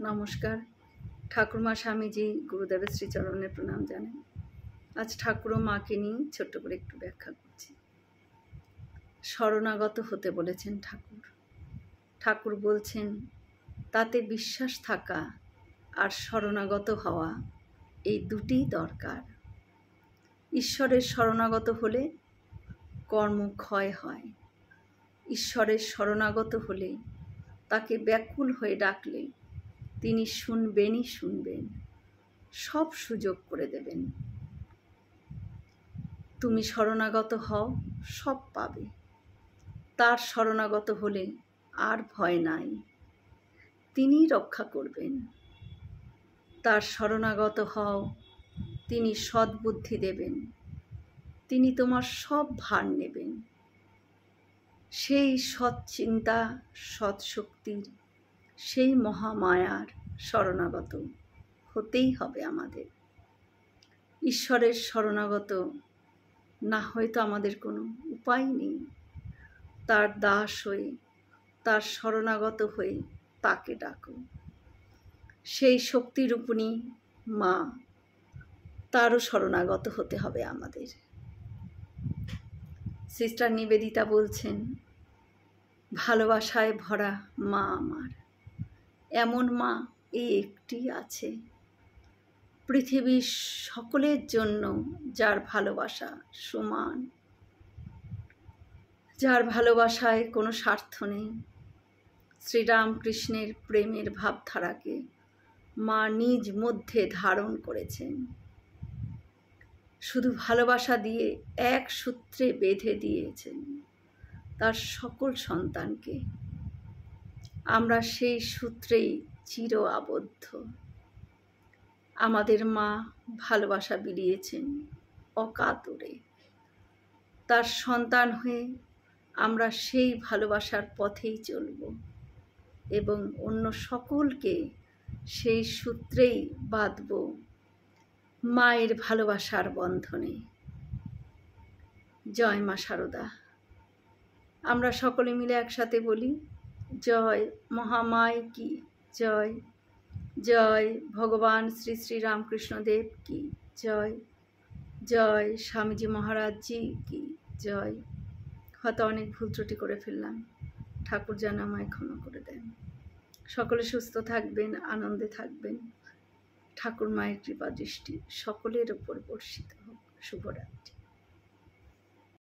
নমস্কার। ঠাকুরমা স্বামীজি গুরুদেবের শ্রীচরণে প্রণাম জানাই। আজ ঠাকুর ও মাকে নিয়ে ছোট্ট করে একটু ব্যাখ্যা করছি। শরণাগত হতে বলেছেন ঠাকুর। ঠাকুর বলছেন তাতে বিশ্বাস থাকা আর শরণাগত হওয়া এই দুটিই দরকার। ঈশ্বরের শরণাগত হলে কর্ম ক্ষয় হয়। ঈশ্বরের শরণাগত হলে তাকে ব্যাকুল হয়ে ডাকলে তিনি শুনবেন, সব সুযোগ করে দেবেন। তুমি শরণাগত হও, সব পাবে। তার শরণাগত হলে আর ভয় নাই, তিনি রক্ষা করবেন। তার শরণাগত হও, তিনি সদ্বুদ্ধি দেবেন, তিনি তোমার সব ভার নেবেন। সেই সৎ চিন্তা, সৎ শক্তির, সেই মহামায়ার শরণাগত হতেই হবে আমাদের। ঈশ্বরের শরণাগত না হয়তো আমাদের কোনো উপায় নেই। তার দাস হয়ে, তার শরণাগত হয়ে তাকে ডাকো। সেই শক্তিরূপিণী মা, তারও শরণাগত হতে হবে আমাদের। সিস্টার নিবেদিতা বলছেন, ভালোবাসায় ভরা মা আমার, এমন মা এই একটি আছে পৃথিবীর সকলের জন্য, যার ভালোবাসা সমান, যার ভালোবাসায় কোনো স্বার্থ নেই। শ্রীরামকৃষ্ণের প্রেমের ভাবধারাকে মা নিজ মধ্যে ধারণ করেছেন। শুধু ভালোবাসা দিয়ে এক সূত্রে বেঁধে দিয়েছেন তার সকল সন্তানকে। আমরা সেই সূত্রেই চির আবদ্ধ। আমাদের মা ভালোবাসা বিলিয়েছেন অকাতরে। তার সন্তান হয়ে আমরা সেই ভালোবাসার পথেই চলব এবং অন্য সকলকে সেই সূত্রেই বাঁধব, মায়ের ভালোবাসার বন্ধনে। জয় মা শারদা। আমরা সকলে মিলে একসাথে বলি, জয় মহামায় কি জয়, জয় ভগবান শ্রী শ্রী রামকৃষ্ণদেব কি জয়, জয় স্বামীজি মহারাজজি কি জয়। হয়তো অনেক ভুল ত্রুটি করে ফেললাম, ঠাকুর যেন আমায় ক্ষমা করে দেন। সকলে সুস্থ থাকবেন, আনন্দে থাকবেন। ঠাকুর মায়ের কৃপা দৃষ্টি সকলের ওপর বর্ষিত হোক। শুভরাত্রি।